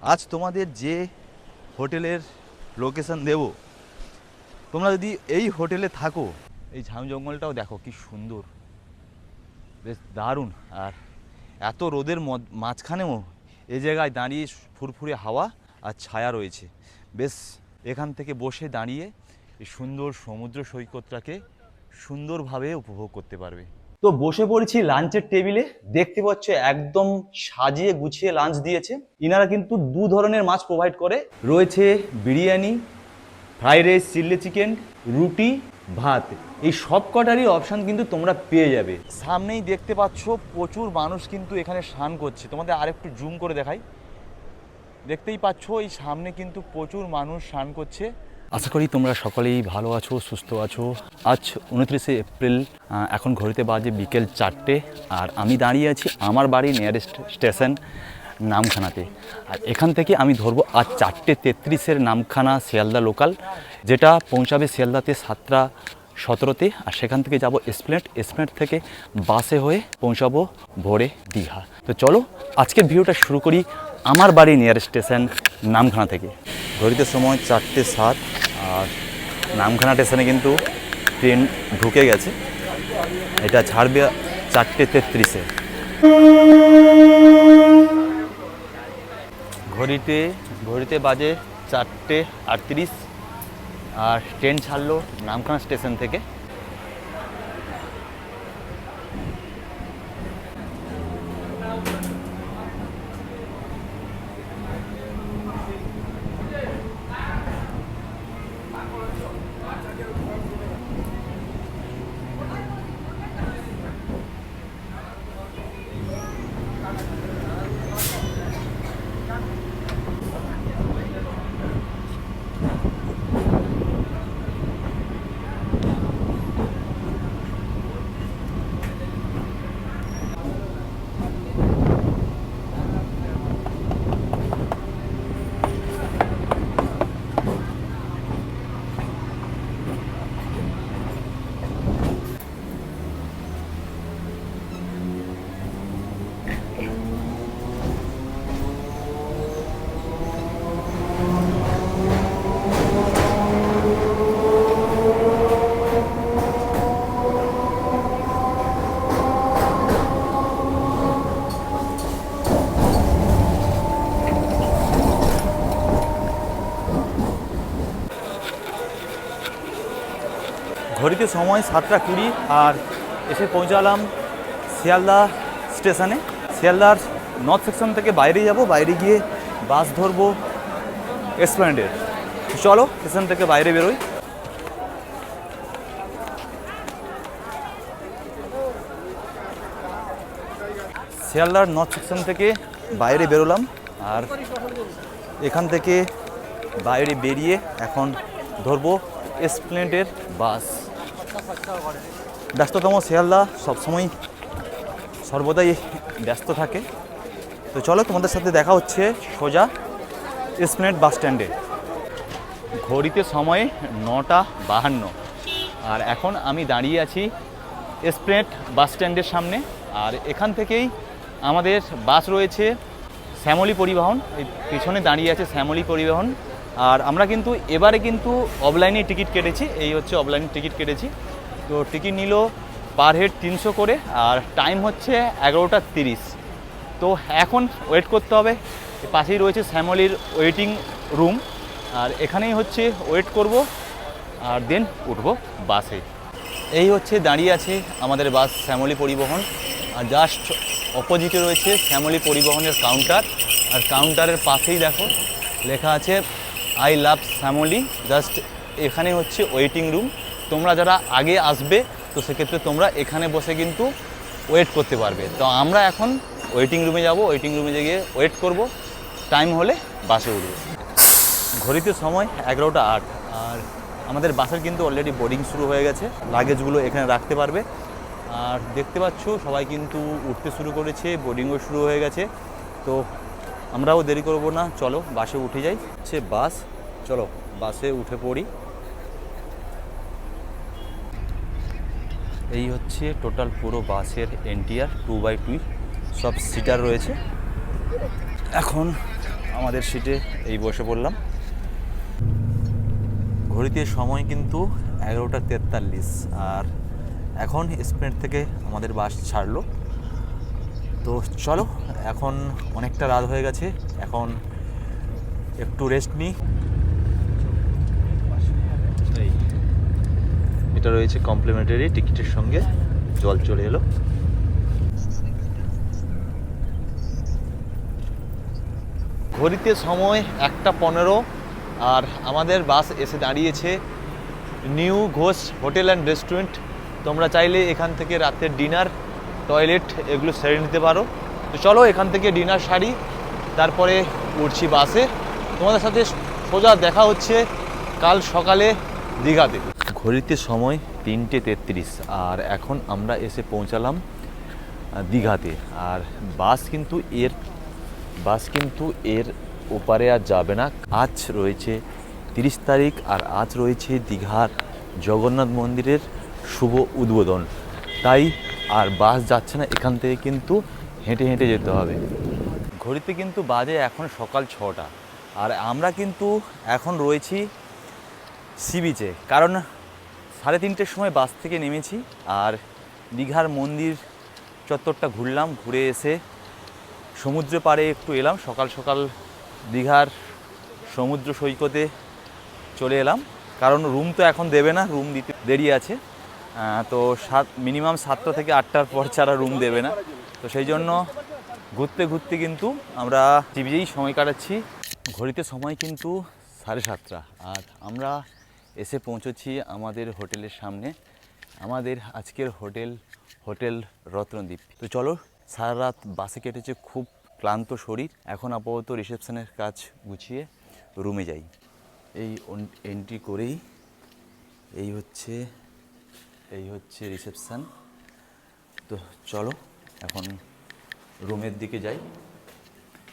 আজ তোমাদের যে হোটেলের লোকেশন দেব, তোমরা যদি এই হোটেলে থাকো, এই ঝাউ জঙ্গলটাও দেখো কি সুন্দর, বেশ দারুণ। আর এত রোদের মাঝখানেও এই জায়গায় দাঁড়িয়ে ফুরফুরে হাওয়া আর ছায়া রয়েছে। বেশ এখান থেকে বসে দাঁড়িয়ে এই সুন্দর সমুদ্র সৈকতটাকে সুন্দরভাবে উপভোগ করতে পারবে। তো বসে পড়েছি লাঞ্চের টেবিলে, দেখতে পাচ্ছ একদম সাজিয়ে গুছিয়ে লাঞ্চ দিয়েছে। ইনারা কিন্তু দু ধরনের মাছ প্রোভাইড করে, রয়েছে biryani, fried rice, chilli chicken, রুটি, ভাত, এই সব কটারই অপশান কিন্তু তোমরা পেয়ে যাবে। সামনেই দেখতে পাচ্ছ প্রচুর মানুষ কিন্তু এখানে স্নান করছে। তোমাদের আরেকটু জুম করে দেখাই, দেখতেই পাচ্ছ এই সামনে কিন্তু প্রচুর মানুষ স্নান করছে। আশা করি তোমরা সকলেই ভালো আছো, সুস্থ আছো। আজ 29শে এপ্রিল, এখন ঘড়িতে বাজে বিকেল 4টে, আর আমি দাঁড়িয়ে আছি আমার বাড়ির নিয়ারেস্ট স্টেশন নামখানাতে। আর এখান থেকে আমি ধরবো আজ 4:33-এর নামখানা শিয়ালদা লোকাল, যেটা পৌঁছাবে শিয়ালদাতে 7:17-তে। আর সেখান থেকে যাব এসপ্ল্যানেড থেকে বাসে হয়ে পৌঁছাবো ভোরে দীঘা। তো চলো আজকের ভিডিওটা শুরু করি আমার বাড়ি নিয়ারেস্ট স্টেশন নামখানা থেকে। ঘড়িতে সময় 4:07, আর নামখানা স্টেশনে কিন্তু ট্রেন ঢুকে গেছে। এটা ছাড়বে 4:33-এ। ঘড়িতে বাজে 4:38, আর ট্রেন ছাড়লো নামখানা স্টেশন থেকে। ঘড়িতে সময় 7:20, আর এসে পৌঁছালাম শিয়ালদা স্টেশনে। শিয়ালদার নর্থ সেকশন থেকে বাইরে যাব, বাইরে গিয়ে বাস ধরবো এসপ্ল্যানেডের। চলো স্টেশন থেকে বাইরে বেরোই। শিয়ালদার নর্থ সেকশন থেকে বাইরে বেরোলাম, আর এখান থেকে বাইরে বেরিয়ে এখন ধরবো এসপ্ল্যানেডের বাস। ব্যস্ততম শিয়ালদা সবসময় সর্বদাই ব্যস্ত থাকে। তো চলো তোমাদের সাথে দেখা হচ্ছে সোজা এসপ্ল্যানেড বাস স্ট্যান্ডে। ঘড়িতে সময় 9:52, আর এখন আমি দাঁড়িয়ে আছি এসপ্ল্যানেড বাস স্ট্যান্ডের সামনে। আর এখান থেকেই আমাদের বাস রয়েছে শ্যামলী পরিবহন, এই পিছনে দাঁড়িয়ে আছে শ্যামলী পরিবহন। আর আমরা কিন্তু এবারে কিন্তু অফলাইনে টিকিট কেটেছি, এই হচ্ছে অফলাইনে টিকিট কেটেছি। তো টিকিট নিল পার হেড 300 করে, আর টাইম হচ্ছে 11:30। তো এখন ওয়েট করতে হবে। পাশেই রয়েছে শ্যামলীর ওয়েটিং রুম, আর এখানেই হচ্ছে ওয়েট করব, আর দেন উঠবো বাসে। এই হচ্ছে দাঁড়িয়ে আছে আমাদের বাস শ্যামলী পরিবহন, আর জাস্ট অপোজিটে রয়েছে শ্যামলী পরিবহনের কাউন্টার। আর কাউন্টারের পাশেই দেখো লেখা আছে আই লাভ শ্যামলী। জাস্ট এখানে হচ্ছে ওয়েটিং রুম। তোমরা যারা আগে আসবে তো সেক্ষেত্রে তোমরা এখানে বসে কিন্তু ওয়েট করতে পারবে। তো আমরা এখন ওয়েটিং রুমে যাব, ওয়েটিং রুমে গিয়ে ওয়েট করব, টাইম হলে বাসে উঠব। ঘড়িতে সময় 11:08, আর আমাদের বাসের কিন্তু অলরেডি বোর্ডিং শুরু হয়ে গেছে। লাগেজগুলো এখানে রাখতে পারবে। আর দেখতে পাচ্ছ সবাই কিন্তু উঠতে শুরু করেছে, বোর্ডিংও শুরু হয়ে গেছে। তো আমরাও দেরি করব না, চলো বাসে উঠে যাই। হচ্ছে বাস, চলো বাসে উঠে পড়ি। এই হচ্ছে টোটাল পুরো বাসের এনটিআর, 2x2 সব সিটার রয়েছে। এখন আমাদের সিটে এই বসে পড়লাম। ঘড়িতে সময় কিন্তু 11:43, আর এখন এসপ্ল্যানেড থেকে আমাদের বাস ছাড়লো। তো চলো, এখন অনেকটা রাত হয়ে গেছে, এখন একটু রেস্ট নিই। এটা রয়েছে কমপ্লিমেন্টারি টিকিটের সঙ্গে, জল চলে এলো। ঘড়িতে সময় 1:15, আর আমাদের বাস এসে দাঁড়িয়েছে new Ghosh hotel and restaurant. তোমরা চাইলে এখান থেকে রাতের ডিনার, টয়লেট এগুলো সেরে নিতে পারো। তো চলো এখান থেকে ডিনার সারি, তারপরে উঠছি বাসে। তোমাদের সাথে সোজা দেখা হচ্ছে কাল সকালে দীঘাতে। ঘড়িতে সময় 3:33, আর এখন আমরা এসে পৌঁছালাম দীঘাতে। আর বাস কিন্তু এর ওপারে আর যাবে না। আজ রয়েছে 30 তারিখ, আর আজ রয়েছে দীঘার জগন্নাথ মন্দিরের শুভ উদ্বোধন, তাই আর বাস যাচ্ছে না, এখান থেকে কিন্তু হেঁটে হেঁটে যেতে হবে। ঘড়িতে কিন্তু বাজে এখন সকাল 6টা, আর আমরা কিন্তু এখন রয়েছি সি বিচে, কারণ 3:30-র সময় বাস থেকে নেমেছি। আর দীঘার মন্দির চত্বরটা ঘুরলাম, ঘুরে এসে সমুদ্র পাড়ে একটু এলাম। সকাল সকাল দীঘার সমুদ্র সৈকতে চলে এলাম, কারণ রুম তো এখন দেবে না, রুম দিতে দেরি আছে। তো মিনিমাম 7টা থেকে 8টার পর ছাড়া রুম দেবে না। তো সেই জন্য ঘুরতে ঘুরতে কিন্তু আমরা সি বিচেই সময় কাটাচ্ছি। ঘড়িতে সময় কিন্তু 7:30, আর আমরা এসে পৌঁছেছি আমাদের হোটেলের সামনে। আমাদের আজকের হোটেল রত্নদ্বীপ। তো চলো, সারা রাত বাসে কেটেছে, খুব ক্লান্ত শরীর। এখন আপাতত রিসেপশনের কাজ গুছিয়ে রুমে যাই। এই এন্ট্রি করেই এই হচ্ছে রিসেপশন। তো চলো এখন রুমের দিকে যাই।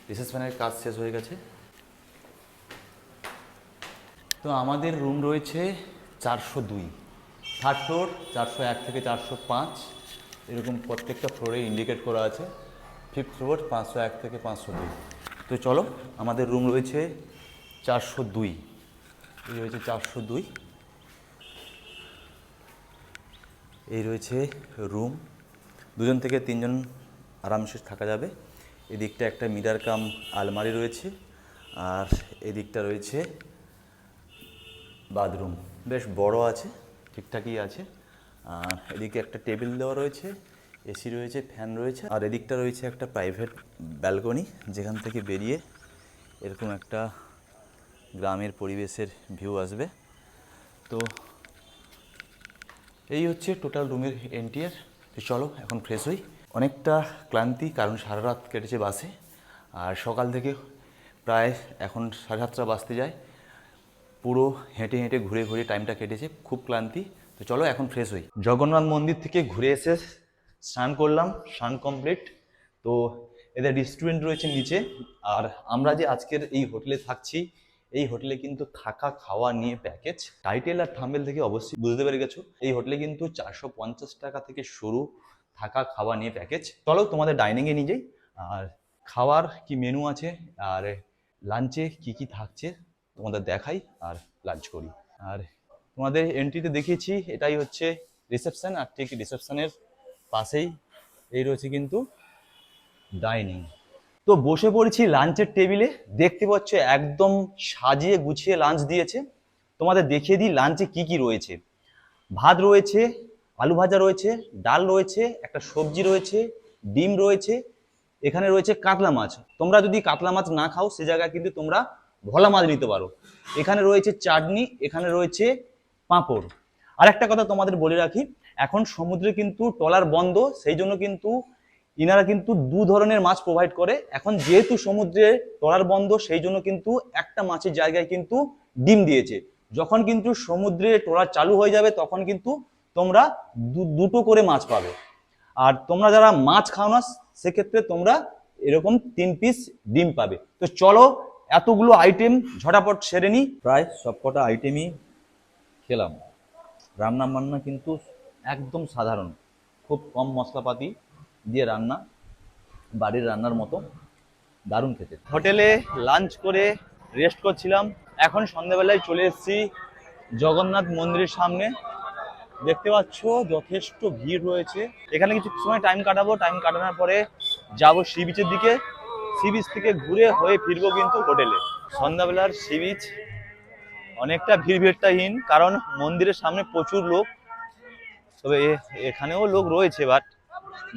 রিসেপশনের কাজ শেষ হয়ে গেছে। তো আমাদের রুম রয়েছে 402, থার্ড ফ্লোর, 401 থেকে 405, এরকম প্রত্যেকটা ফ্লোরে ইন্ডিকেট করা আছে। ফিফথ ফ্লোর 501 থেকে 502। তো চলো, আমাদের রুম রয়েছে 402, এই রয়েছে 402, এই রয়েছে রুম। 2জন থেকে 3জন আরামসে থাকা যাবে। এদিকটা একটা মিরার কাম আলমারি রয়েছে, আর এদিকটা রয়েছে বাথরুম, বেশ বড় আছে, ঠিকঠাকই আছে। আর এদিকে একটা টেবিল দেওয়া রয়েছে, এসি রয়েছে, ফ্যান রয়েছে। আর এদিকটা রয়েছে একটা প্রাইভেট ব্যালকনি, যেখান থেকে বেরিয়ে এরকম একটা গ্রামের পরিবেশের ভিউ আসবে। তো এই হচ্ছে টোটাল রুমের এন্টিয়ার। তো চলো এখন ফ্রেশ হই। অনেকটা ক্লান্তি, কারণ সারা রাত কেটেছে বাসে, আর সকাল থেকে প্রায় এখন 7:30 বাজতে যায়। পুরো হেঁটে হেঁটে ঘুরে ঘুরে টাইমটা কেটেছে, খুব ক্লান্তি। তো চলো এখন ফ্রেশ হই। জগন্নাথ মন্দির থেকে ঘুরে এসে স্নান করলাম, স্নান কমপ্লিট। তো এদের রেস্টুরেন্ট রয়েছে নিচে। আর আমরা যে আজকের এই হোটেলে থাকছি, এই হোটেলে কিন্তু থাকা খাওয়া নিয়ে প্যাকেজ। টাইটেল আর থাম্বনেল থেকে অবশ্যই বুঝতে পেরে গেছো, এই হোটেলে কিন্তু 450 টাকা থেকে শুরু থাকা খাওয়া নিয়ে প্যাকেজ। চলো তোমাদের ডাইনিংয়ে নিয়ে যাই, আর খাওয়ার কি মেনু আছে আর লাঞ্চে কি কি থাকছে তোমাদের দেখাই, আর লাঞ্চ করি। আর তোমাদের এন্ট্রিতে দেখিয়েছি, এটাই হচ্ছে রিসেপশন, আর ঠিক রিসেপশনের পাশেই এই রয়েছে কিন্তু ডাইনিং। তো বসে পড়েছি লাঞ্চের টেবিলে, দেখতে পাচ্ছ একদম সাজিয়ে গুছিয়ে লাঞ্চ দিয়েছে। তোমাদের দেখিয়ে দিই লাঞ্চে কি কি রয়েছে। ভাত রয়েছে, আলু ভাজা রয়েছে, ডাল রয়েছে, একটা সবজি রয়েছে, ডিম রয়েছে, এখানে রয়েছে কাতলা মাছ। তোমরা যদি কাতলা মাছ না খাও, সে জায়গায় কিন্তু তোমরা ভোলা মাছ নিতে পারো। এখানে রয়েছে চাটনি, এখানে রয়েছে পাঁপড়। আর একটা কথা তোমাদের বলে রাখি, এখন সমুদ্রে কিন্তু ট্রলার বন্ধ, সেই জন্য কিন্তু ইনারা কিন্তু 2 ধরনের মাছ প্রোভাইড করে। এখন যেহেতু সমুদ্রে ট্রলার বন্ধ, সেই জন্য কিন্তু একটা মাছের জায়গায় কিন্তু ডিম দিয়েছে। যখন কিন্তু সমুদ্রে ট্রলার চালু হয়ে যাবে, তখন কিন্তু তোমরা দুটো করে মাছ পাবে। আর তোমরা যারা মাছ খাও না, সেক্ষেত্রে তোমরা এরকম 3 পিস ডিম পাবে। তো চলো এতগুলো আইটেম ঝটাপট সেরে নিই। প্রায় সবকটা আইটেমই খেলাম। রান্না বান্না কিন্তু একদম সাধারণ, খুব কম মশলাপাতি দিয়ে রান্না, বাড়ির রান্নার মতো। দারুণ খেতে। হোটেলে লাঞ্চ করে রেস্ট করছিলাম, এখন সন্ধ্যাবেলায় চলে এসেছি জগন্নাথ মন্দিরের সামনে। দেখতে পাচ্ছ যথেষ্ট ভিড় রয়েছে। এখানে কিছু সময় টাইম কাটাবো, টাইম কাটানোর পরে যাবো সি বিচের দিকে। সি বিচ থেকে ঘুরে হয়ে ফিরবো কিন্তু হোটেলে। সন্ধ্যাবেলার সি বিচ অনেকটা ভিড়টাহীন, কারণ মন্দিরের সামনে প্রচুর লোক। তবে এখানেও লোক রয়েছে, বাট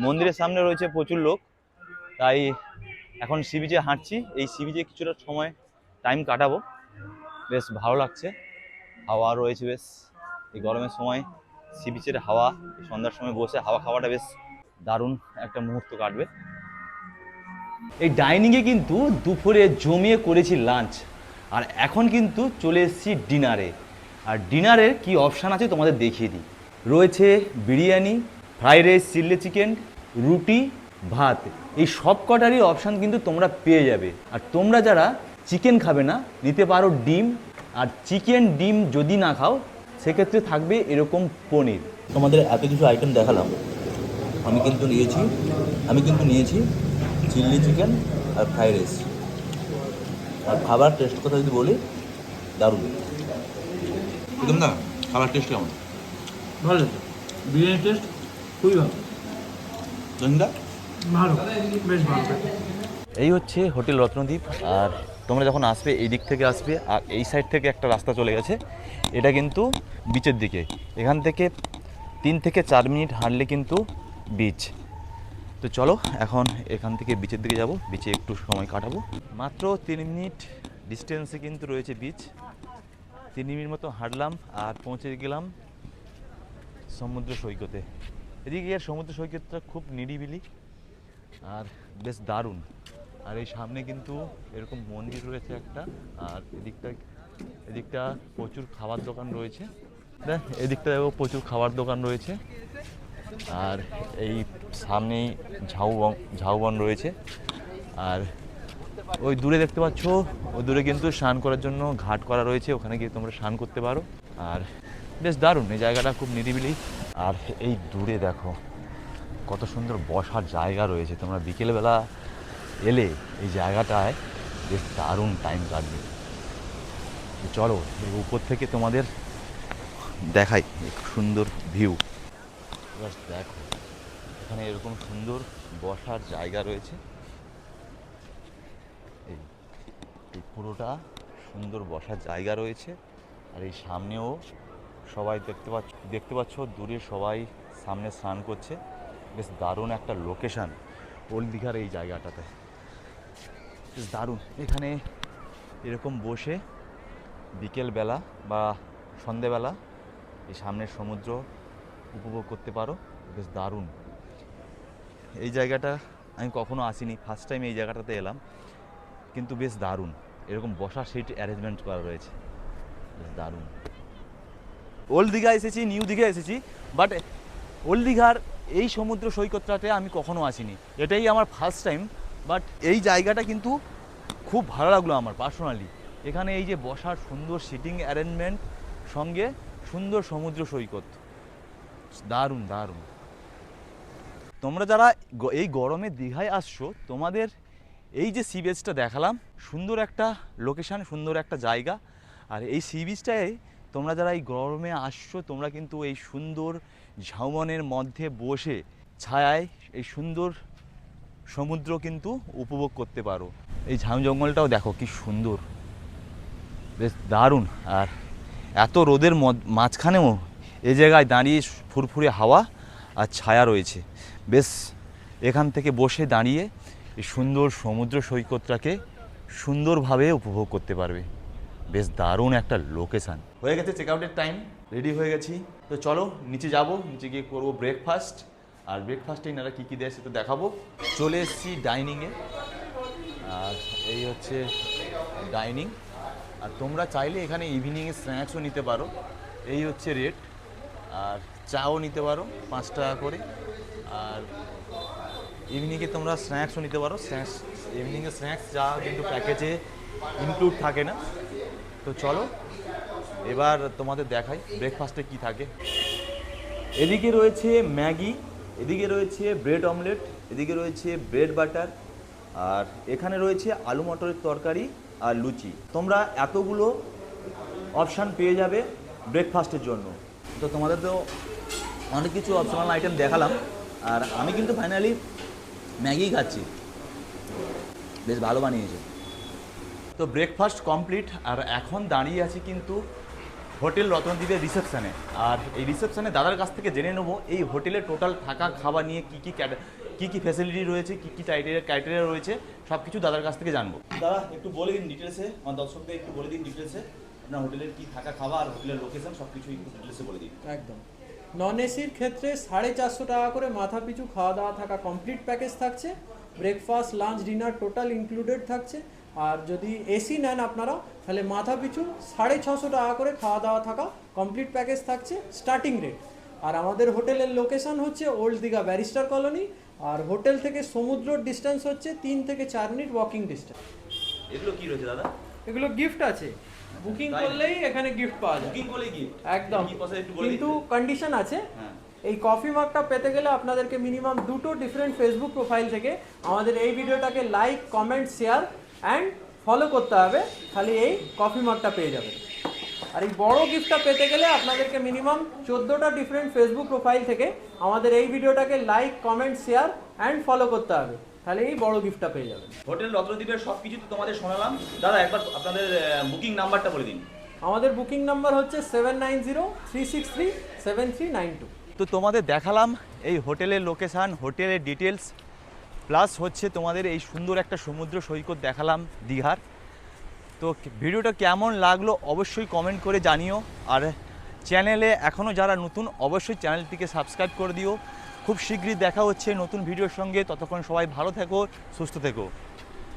মন্দিরের সামনে রয়েছে প্রচুর লোক, তাই এখন সি বিচে হাঁটছি। এই সি বিচে কিছুটা সময় টাইম কাটাবো, বেশ ভালো লাগছে। হাওয়া রয়েছে বেশ, এই গরমের সময় সি বিচের হাওয়া, সন্ধ্যার সময় বসে হাওয়া খাওয়াটা বেশ দারুণ একটা মুহূর্ত কাটবে। এই ডাইনিংয়ে কিন্তু দুপুরে জমিয়ে করেছি লাঞ্চ, আর এখন কিন্তু চলে এসেছি ডিনারে। আর ডিনারের কি অপশান আছে তোমাদের দেখিয়ে দিই। রয়েছে biryani, fried rice, chilli chicken, রুটি, ভাত। এই সব কটারই অপশান কিন্তু তোমরা পেয়ে যাবে। আর তোমরা যারা চিকেন খাবে না, নিতে পারো ডিম। আর চিকেন ডিম যদি না খাও, সেক্ষেত্রে থাকবে এরকম পনির। তোমাদের এত কিছু আইটেম দেখালাম, আমি কিন্তু নিয়েছি চিলি চিকেন আর ফ্রাইড রাইস। আর খাবার টেস্ট কথা যদি বলি, দারুণ একদম। না খাবার টেস্ট কেমন? ভালো, বিরিয়ানি টেস্ট খুবই ভালো। জহিন্দা ভালো, বেশ ভালো। এই হচ্ছে হোটেল রত্নদ্বীপ। আর তোমরা যখন আসবে এই দিক থেকে আসবে, আর এই সাইড থেকে একটা রাস্তা চলে গেছে, এটা কিন্তু বিচের দিকে। এখান থেকে 3 থেকে 4 মিনিট হাঁটলে কিন্তু বিচ। তো চলো এখন এখান থেকে বিচের দিকে যাব, বিচে একটু সময় কাটাবো। মাত্র 3 মিনিট ডিস্টেন্সে কিন্তু রয়েছে বিচ। 3 মিনিট মতো হাঁটলাম আর পৌঁছে গেলাম সমুদ্র সৈকতে। এদিকে সমুদ্র সৈকতটা খুব নিরিবিলি আর বেশ দারুণ। আর এই সামনে কিন্তু এরকম মন্দির রয়েছে একটা, আর এদিকটা প্রচুর খাবার দোকান রয়েছে। এদিকটা প্রচুর খাবার দোকান রয়েছে। আর এই সামনেই ঝাউবন রয়েছে। আর ওই দূরে দেখতে পাচ্ছ, ওই দূরে কিন্তু স্নান করার জন্য ঘাট করা রয়েছে, ওখানে গিয়ে তোমরা স্নান করতে পারো। আর বেশ দারুণ, এই জায়গাটা খুব নিরিবিলি। আর এই দূরে দেখো কত সুন্দর বসার জায়গা রয়েছে। তোমরা বিকেলবেলা এলে এই জায়গাটায় বেশ দারুণ টাইম কাটবে। চলো এই উপর থেকে তোমাদের দেখাই সুন্দর ভিউ। দেখো এখানে এরকম সুন্দর বসার জায়গা রয়েছে। এই পুরোটা সুন্দর বসার জায়গা রয়েছে। আর এই সামনেও সবাই দেখতে পাচ্ছ দূরে সবাই সামনে স্নান করছে। বেশ দারুণ একটা লোকেশান ওল্ড দীঘার এই জায়গাটাতে, বেশ দারুণ। এখানে এরকম বসে বিকেলবেলা বা সন্ধেবেলা এই সামনের সমুদ্র উপভোগ করতে পারো, বেশ দারুণ। এই জায়গাটা আমি কখনো আসিনি, ফার্স্ট টাইম এই জায়গাটাতে এলাম, কিন্তু বেশ দারুণ। এরকম বসার সিট অ্যারেঞ্জমেন্ট করা রয়েছে, বেশ দারুণ। ওল্ড দীঘা এসেছি, নিউ দীঘা এসেছি, বাট ওল্ড দীঘার এই সমুদ্র সৈকতটাতে আমি কখনো আসিনি, এটাই আমার ফার্স্ট টাইম। বাট এই জায়গাটা কিন্তু খুব ভালো লাগলো আমার পার্সোনালি। এখানে এই যে বসার সুন্দর সিটিং অ্যারেঞ্জমেন্ট, সঙ্গে সুন্দর সমুদ্র সৈকত, দারুণ দারুণ। তোমরা যারা এই গরমে দীঘায় আসছো, তোমাদের এই যে সি বিচটা দেখালাম, সুন্দর একটা লোকেশান, সুন্দর একটা জায়গা। আর এই সি বিচটায় তোমরা যারা এই গরমে আসছো, তোমরা কিন্তু এই সুন্দর ঝাউবনের মধ্যে বসে ছায়ায় এই সুন্দর সমুদ্র কিন্তু উপভোগ করতে পারো। এই ঝাউ জঙ্গলটাও দেখো কি সুন্দর, বেশ দারুণ। আর এত রোদের মাঝখানেও এই জায়গায় দাঁড়িয়ে ফুরফুরে হাওয়া আর ছায়া রয়েছে। বেশ এখান থেকে বসে দাঁড়িয়ে এই সুন্দর সমুদ্র সৈকতটাকে সুন্দরভাবে উপভোগ করতে পারবে। বেশ দারুণ একটা লোকেশান। হয়ে গেছে চেক আউটের টাইম, রেডি হয়ে গেছি। তো চলো নিচে যাব, নিচে গিয়ে করবো ব্রেকফাস্ট। আর ব্রেকফাস্টে এনারা কী কী দেয় সেটা দেখাবো। চলে এসেছি ডাইনিংয়ে, আর এই হচ্ছে ডাইনিং। আর তোমরা চাইলে এখানে ইভিনিংয়ে স্ন্যাক্সও নিতে পারো, এই হচ্ছে রেট। আর চাও নিতে পারো 5 টাকা করে। আর ইভিনিংয়ে তোমরা স্ন্যাক্সও নিতে পারো। ইভিনিংয়ে স্ন্যাক্স যা কিন্তু প্যাকেজে ইনক্লুড থাকে না। তো চলো এবার তোমাদের দেখাই ব্রেকফাস্টে কি থাকে। এদিকে রয়েছে ম্যাগি, এদিকে রয়েছে ব্রেড অমলেট, এদিকে রয়েছে ব্রেড বাটার, আর এখানে রয়েছে আলু মটরের তরকারি আর লুচি। তোমরা এতগুলো অপশান পেয়ে যাবে ব্রেকফাস্টের জন্য। তো তোমাদের তো অনেক কিছু অপশনাল আইটেম দেখালাম, আর আমি কিন্তু ফাইনালি ম্যাগি খাচ্ছি, বেশ ভালো বানিয়েছে। তো ব্রেকফাস্ট কমপ্লিট, আর এখন দাঁড়িয়ে আছি কিন্তু হোটেল রত্নদ্বীপের রিসেপশানে। আর এই রিসেপশানে দাদার কাছ থেকে জেনে নেবো এই হোটেলে টোটাল থাকা খাওয়া নিয়ে কী কী ফ্যাসিলিটি রয়েছে, কী কী ক্রাইটেরিয়া রয়েছে, সব কিছু দাদার কাছ থেকে জানবো। দাদা একটু বলে দিন ডিটেলসে, আমার দর্শকদের একটু বলে দিন ডিটেলসে আপনার হোটেলের কী থাকা খাওয়া আর হোটেলের লোকেশন সব কিছু একটু ডিটেলসে বলে দিন। একদম। নন এসির ক্ষেত্রে 450 টাকা করে মাথা পিছু খাওয়া দাওয়া থাকা কমপ্লিট প্যাকেজ থাকছে। Breakfast, lunch, dinner total included থাকছে। আর যদি এসি নেন আপনারা, তাহলে মাথা পিছু 650 টাকা করে খাওয়া দাওয়া থাকা কমপ্লিট প্যাকেজ থাকছে স্টার্টিং রেট। আর আমাদের হোটেলের লোকেশন হচ্ছে ওল্ড দীঘা ব্যারিস্টার কলোনি, আর হোটেল থেকে সমুদ্রর ডিস্টেন্স হচ্ছে 3 থেকে 4 মিনিট ওয়াকিং ডিস্টেন্স। এগুলো কী রয়েছে দাদা? এগুলো গিফট আছে, বুকিং করলেই এখানে গিফট পাওয়া যায়। বুকিং করলেই কি? একদম, কিন্তু কন্ডিশন আছে। হ্যাঁ। এই কফি মাগটা পেতে গেলে আপনাদেরকে মিনিমাম 2টো ডিফারেন্ট ফেসবুক প্রোফাইল থেকে আমাদের এই ভিডিওটাকে like, comment, share and follow করতে হবে, খালি এই কফি মাগটা পেয়ে যাবেন। আর এই বড় গিফটটা পেতে গেলে আপনাদেরকে মিনিমাম 14টা ডিফারেন্ট ফেসবুক প্রোফাইল থেকে আমাদের এই ভিডিওটাকে like, comment, share and follow করতে হবে, তাহলে এই বড় গিফটটা পেয়ে যাবেন। হোটেল রত্নদ্বীপের সব কিছু তো তোমাদের শোনালাম, দাদা একবার আপনাদের বুকিং নাম্বারটা বলে দিন। আমাদের বুকিং নাম্বার হচ্ছে 7903637392। তো তোমাদের দেখালাম এই হোটেলের লোকেশান, হোটেলের ডিটেলস, প্লাস হচ্ছে তোমাদের এই সুন্দর একটা সমুদ্র সৈকত দেখালাম দীঘার। তো ভিডিওটা কেমন লাগলো অবশ্যই কমেন্ট করে জানিও, আর চ্যানেলে এখনও যারা নতুন অবশ্যই চ্যানেলটিকে সাবস্ক্রাইব করে দিও। খুব শীঘ্রই দেখা হচ্ছে নতুন ভিডিওর সঙ্গে, ততক্ষণ সবাই ভালো থেকো, সুস্থ থেকো।